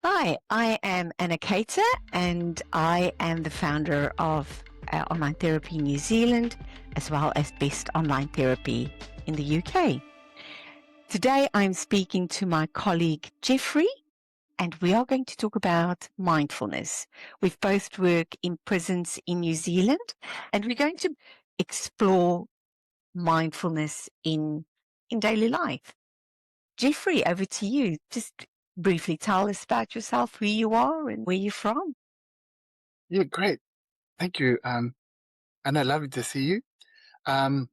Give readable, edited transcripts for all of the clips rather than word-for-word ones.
Hi, I am Anna Keyter, and I am the founder of Online Therapy New Zealand, as well as Best Online Therapy in the UK. Today, I'm speaking to my colleague Jeffrey, and we are going to talk about mindfulness. We've both worked in prisons in New Zealand, and we're going to explore mindfulness in daily life. Jeffrey, over to you. Just briefly tell us about yourself, who you are and where you're from. Yeah, great. Thank you. And lovely to see you. So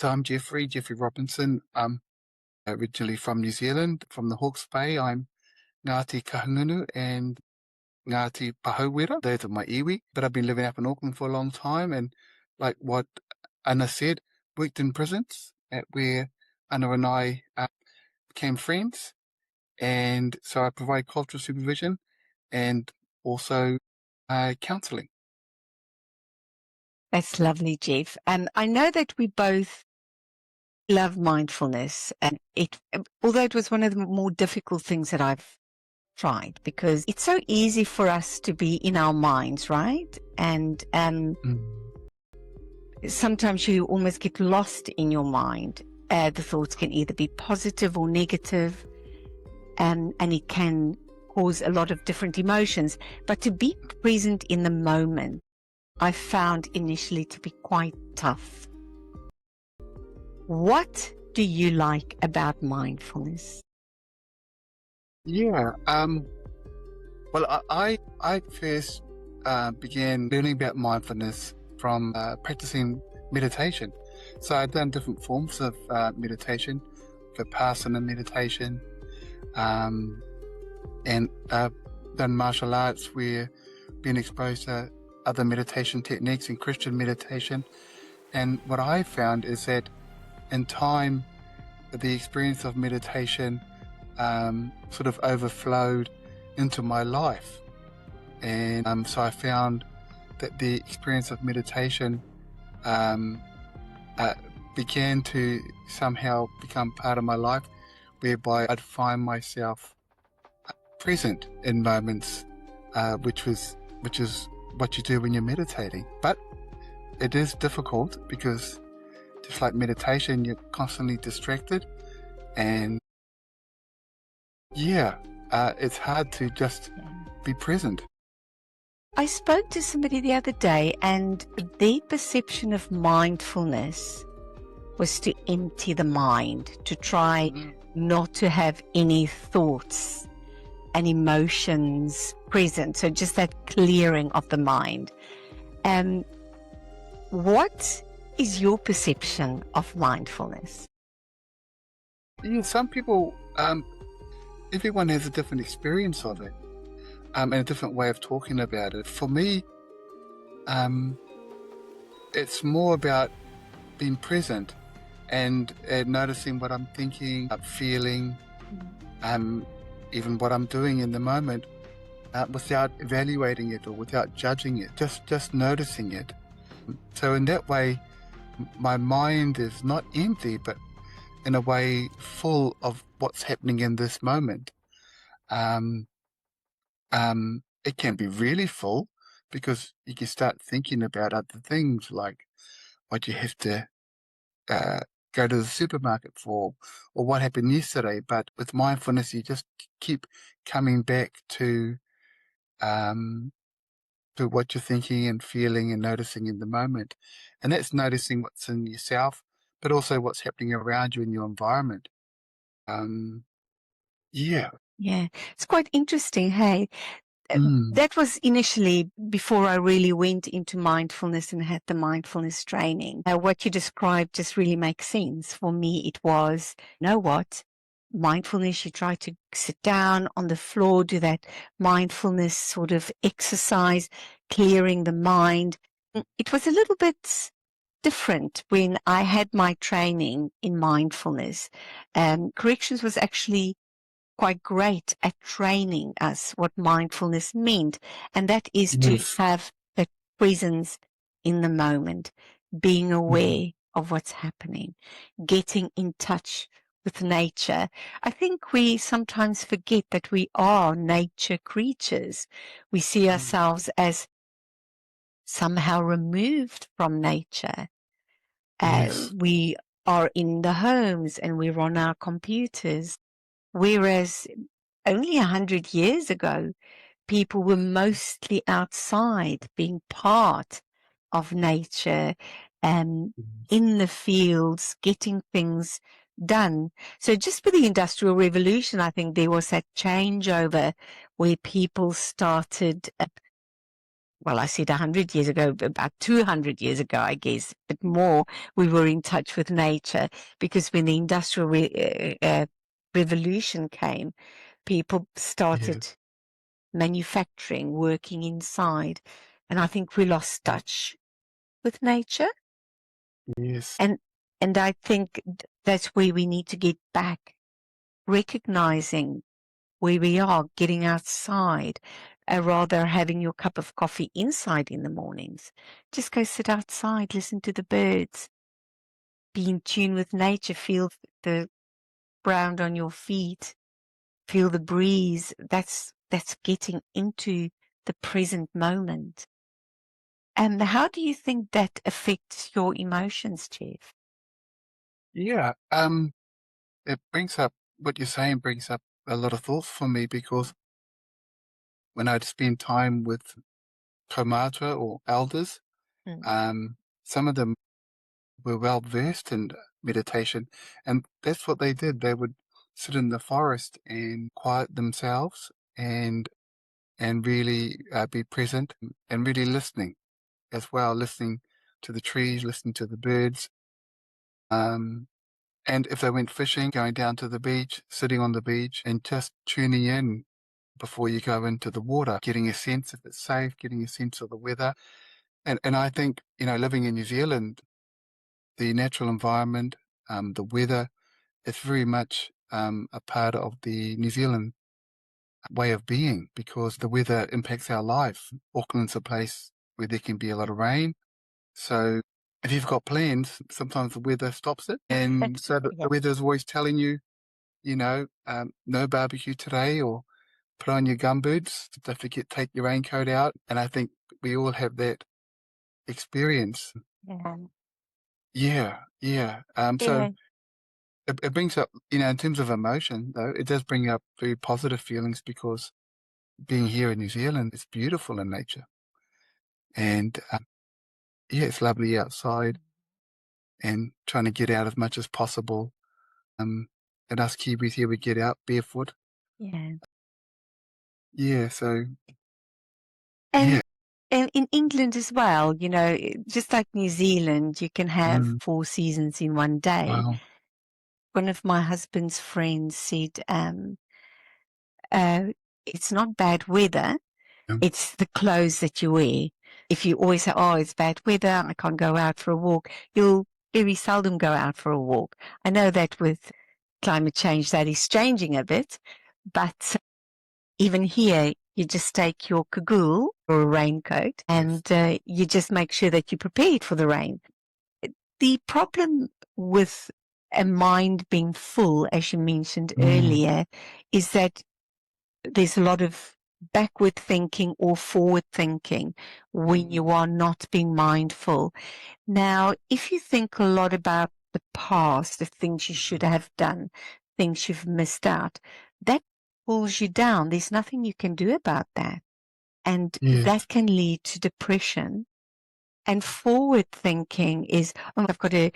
I'm Jeffrey Robinson. I'm originally from New Zealand, from the Hawke's Bay. I'm Ngāti Kahungunu and Ngāti Pāhauwera. Those are my iwi. But I've been living up in Auckland for a long time, and like what Anna said, worked in prisons where Anna and I became friends. And so I provide cultural supervision and also counselling. That's lovely, Jeff. And I know that we both love mindfulness, and although it was one of the more difficult things that I've tried, because it's so easy for us to be in our minds, right? And sometimes you almost get lost in your mind. The thoughts can either be positive or negative, and it can cause a lot of different emotions. But to be present in the moment, I found initially to be quite tough. What do you like about mindfulness? Yeah. Well, I first began learning about mindfulness from practicing meditation. So I've done different forms of meditation, Vipassana meditation, and I've done martial arts where being exposed to other meditation techniques and Christian meditation. And what I found is that in time, the experience of meditation sort of overflowed into my life. And so I found that the experience of meditation began to somehow become part of my life, whereby I'd find myself present in moments, which is what you do when you're meditating. But it is difficult because just like meditation, you're constantly distracted, and it's hard to just be present. I spoke to somebody the other day, and their perception of mindfulness was to empty the mind, to try not to have any thoughts and emotions present. So just that clearing of the mind. What is your perception of mindfulness? Yeah, some people, everyone has a different experience of it, and a different way of talking about it. For me, it's more about being present and noticing what I'm thinking, feeling, even what I'm doing in the moment, without evaluating it or without judging it, just noticing it. So in that way, my mind is not empty, but in a way full of what's happening in this moment. It can be really full because you can start thinking about other things, like what you have to go to the supermarket for, or what happened yesterday. But with mindfulness, you just keep coming back to what you're thinking and feeling and noticing in the moment. And that's noticing what's in yourself, but also what's happening around you in your environment. Yeah. Yeah, it's quite interesting. Hey, Mm. that was initially before I really went into mindfulness and had the mindfulness training. What you described just really makes sense. For me, it was, you know what? Mindfulness, you try to sit down on the floor, do that mindfulness sort of exercise, clearing the mind. It was a little bit different when I had my training in mindfulness. Corrections was actually quite great at training us what mindfulness meant, and that is to Yes. have the presence in the moment, being aware of what's happening, getting in touch with nature. I think we sometimes forget that we are nature creatures. We see ourselves as somehow removed from nature. Yes. We are in the homes and we're on our computers, whereas only 100 years ago, people were mostly outside, being part of nature, in the fields, getting things done. So just with the Industrial Revolution, I think there was that changeover where people started, well, I said 100 years ago, about 200 years ago, I guess, but more, we were in touch with nature, because when the Industrial Revolution came, people Yes. started manufacturing, working inside, and I think we lost touch with nature. Yes. And I think that's where we need to get back, recognizing where we are, getting outside, rather having your cup of coffee inside in the mornings. Just go sit outside, listen to the birds, be in tune with nature, feel the ground on your feet, feel the breeze. That's getting into the present moment. And how do you think that affects your emotions, Jeff? Yeah. It brings up, what you're saying brings up a lot of thoughts for me, because when I'd spend time with kaumātua or elders, Mm. some of them were well versed in meditation, and that's what they did. They would sit in the forest and quiet themselves and really be present and really listening as well, listening to the trees, listening to the birds. And if they went fishing, going down to the beach, sitting on the beach and just tuning in before you go into the water, getting a sense if it's safe, getting a sense of the weather. And I think, living in New Zealand, the natural environment, the weather, is very much a part of the New Zealand way of being, because the weather impacts our life. Auckland's a place where there can be a lot of rain. So if you've got plans, sometimes the weather stops it. And so the Yeah. weather's always telling you, no barbecue today, or put on your gumboots. Don't forget, take your raincoat out. And I think we all have that experience. Yeah. Yeah, yeah. So Yeah. it brings up, in terms of emotion, though, it does bring up very positive feelings, because being here in New Zealand, it's beautiful in nature. And yeah, it's lovely outside, and trying to get out as much as possible. And us Kiwis here, we get out barefoot. Yeah. Yeah, so And yeah. in England as well, just like New Zealand, you can have Mm, 4 seasons in one day. wow. One of my husband's friends said, uh, it's not bad weather, Um, it's the clothes that you wear. If you always say, oh, it's bad weather, I can't go out for a walk, you'll very seldom go out for a walk. I know that with climate change, that is changing a bit, but even here, you just take your cagoule or a raincoat, yes. and you just make sure that you're prepared for the rain. The problem with a mind being full, as you mentioned Mm, earlier, is that there's a lot of backward thinking or forward thinking when you are not being mindful. Now, if you think a lot about the past, the things you should have done, things you've missed out, that pulls you down. There's nothing you can do about that. And yes. that can lead to depression. And forward thinking is, oh, I've got to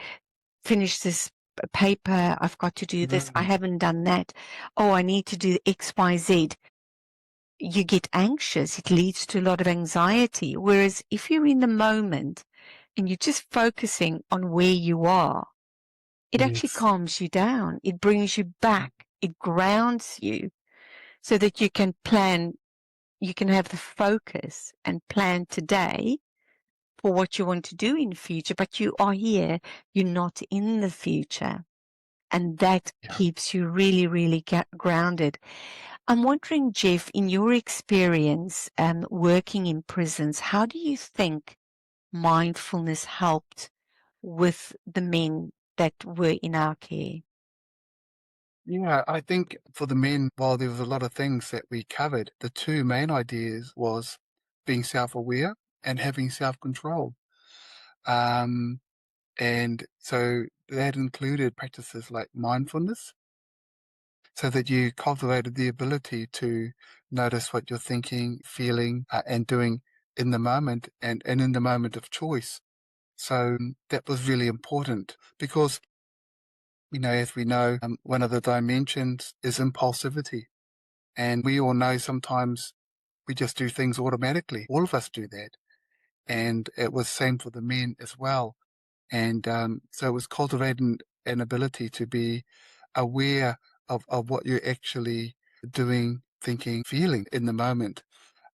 finish this paper. I've got to do this. I Mm, haven't done that. Oh, I need to do X, Y, Z. You get anxious. It leads to a lot of anxiety. Whereas if you're in the moment and you're just focusing on where you are, it actually yes. calms you down. It brings you back. It grounds you so that you can plan, you can have the focus and plan today for what you want to do in the future, but you are here. You're not in the future. And that Yeah. keeps you really, really grounded. I'm wondering, Jeff, in your experience working in prisons, how do you think mindfulness helped with the men that were in our care? Yeah, I think for the men, while there was a lot of things that we covered, the two main ideas was being self-aware and having self-control. Um, and so that included practices like mindfulness, so that you cultivated the ability to notice what you're thinking, feeling, and doing in the moment and in the moment of choice. So that was really important because, as we know, one of the dimensions is impulsivity. And we all know sometimes we just do things automatically. All of us do that. And it was same for the men as well. And so it was cultivating an ability to be aware of what you're actually doing, thinking, feeling in the moment.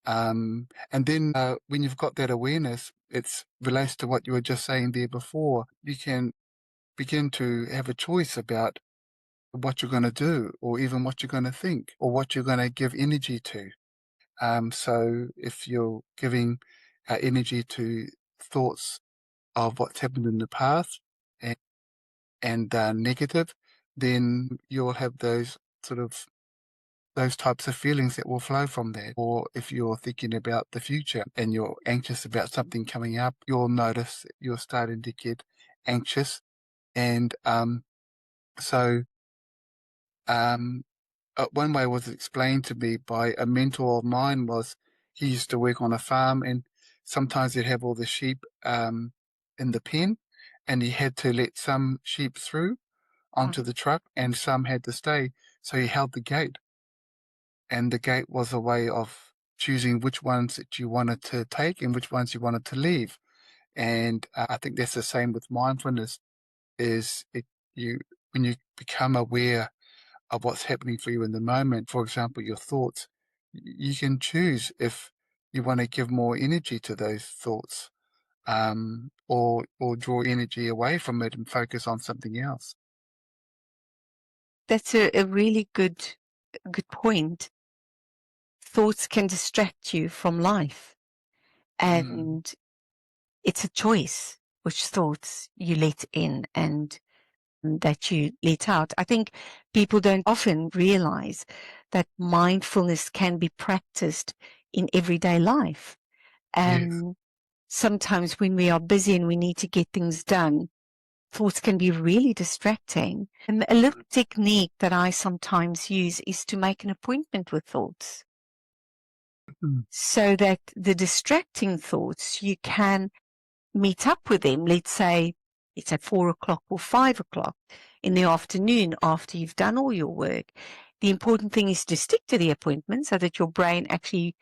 And then when you've got that awareness, it relates to what you were just saying there before. You can begin to have a choice about what you're going to do, or even what you're going to think, or what you're going to give energy to. So if you're giving energy to thoughts of what's happened in the past and, and negative, then you'll have those types of feelings that will flow from that. Or if you're thinking about the future and you're anxious about something coming up, you'll notice you're starting to get anxious. And so um, one way was explained to me by a mentor of mine was he used to work on a farm, and sometimes he'd have all the sheep in the pen, and he had to let some sheep through onto the truck and some had to stay. So he held the gate, and the gate was a way of choosing which ones that you wanted to take and which ones you wanted to leave. And I think that's the same with mindfulness. Is it you when you become aware of what's happening for you in the moment, for example, your thoughts, you can choose if you want to give more energy to those thoughts, or draw energy away from it and focus on something else. That's a really good point. Thoughts can distract you from life, Mm, and it's a choice which thoughts you let in and that you let out. I think people don't often realize that mindfulness can be practiced in everyday life. yes. Sometimes when we are busy and we need to get things done, thoughts can be really distracting. And a little technique that I sometimes use is to make an appointment with thoughts Mm, so that the distracting thoughts, you can meet up with them. Let's say it's at 4 o'clock or 5 o'clock in the afternoon after you've done all your work. The important thing is to stick to the appointment so that your brain actually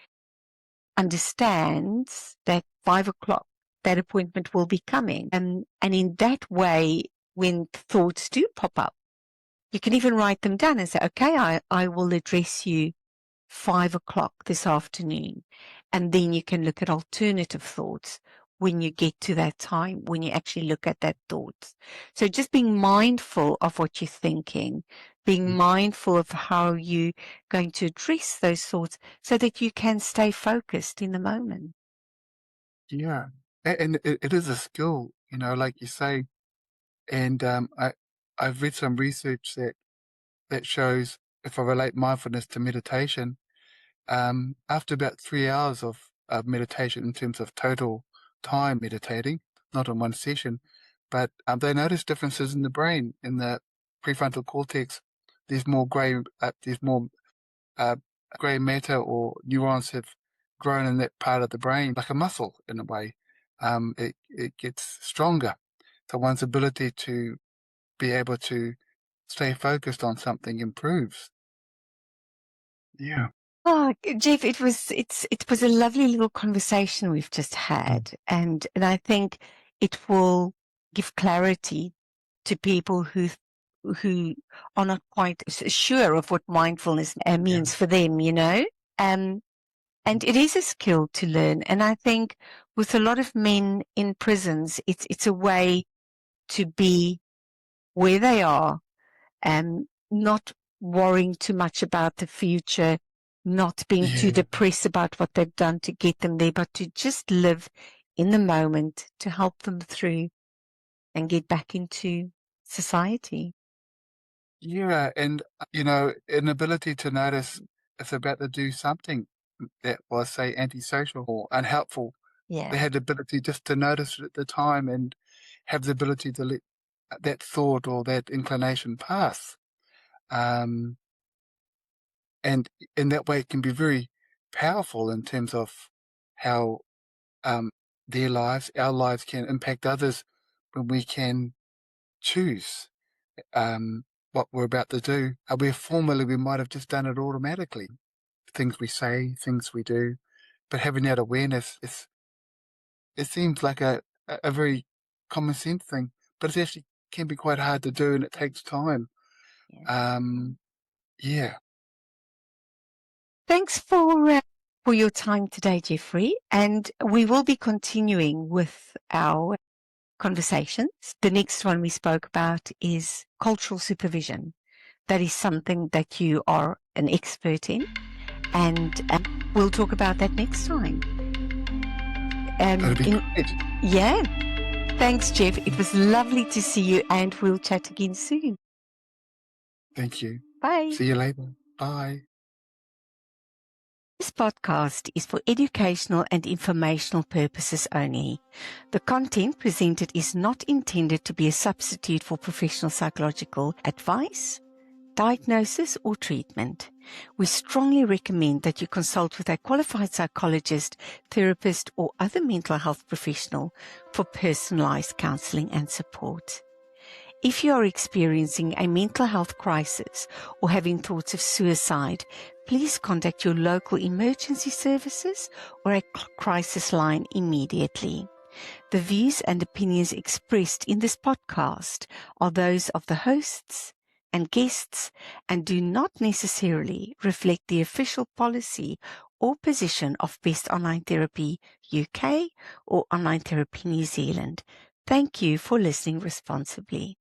understands that 5 o'clock, that appointment will be coming. And in that way, when thoughts do pop up, you can even write them down and say, okay, I will address you 5 o'clock this afternoon. And then you can look at alternative thoughts when you get to that time, when you actually look at that thought. So just being mindful of what you're thinking, being mm, mindful of how you're going to address those thoughts so that you can stay focused in the moment. yeah. And it is a skill, like you say. And I've read some research that shows, if I relate mindfulness to meditation, after about 3 hours of meditation in terms of total time meditating, not in one session, but they notice differences in the brain, in the prefrontal cortex. There's more uh, grey matter, or neurons have grown in that part of the brain, like a muscle in a way. It gets stronger. So one's ability to be able to stay focused on something improves. Yeah. Oh, Jeff, it was a lovely little conversation we've just Mm. had, and I think it will give clarity to people who are not quite sure of what mindfulness Yeah. means for them, Um, and it is a skill to learn, and I think with a lot of men in prisons, it's a way to be where they are, not worrying too much about the future, not being too Yeah. depressed about what they've done to get them there, but to just live in the moment to help them through and get back into society. Yeah, and, an ability to notice if they're about to do something that was, say, antisocial or unhelpful. They Yeah. had the ability just to notice it at the time and have the ability to let that thought or that inclination pass. Um, and in that way, it can be very powerful in terms of how um, their lives, our lives can impact others when we can choose what we're about to do. Where formerly we might have just done it automatically. Things we say, things we do, but having that awareness, it seems like a very common sense thing, but it actually can be quite hard to do and it takes time. Yeah. Um, yeah. Thanks for your time today, Jeffrey. And we will be continuing with our conversations. The next one we spoke about is cultural supervision. That is something that you are an expert in, and we'll talk about that next time. That'd be great. Yeah, thanks, Jeff. It was lovely to see you, and we'll chat again soon. Thank you. Bye. See you later. Bye. This podcast is for educational and informational purposes only. The content presented is not intended to be a substitute for professional psychological advice, diagnosis, or treatment. We strongly recommend that you consult with a qualified psychologist, therapist, or other mental health professional for personalized counseling and support. If you are experiencing a mental health crisis or having thoughts of suicide, please contact your local emergency services or a crisis line immediately. The views and opinions expressed in this podcast are those of the hosts and guests and do not necessarily reflect the official policy or position of Best Online Therapy UK or Online Therapy New Zealand. Thank you for listening responsibly.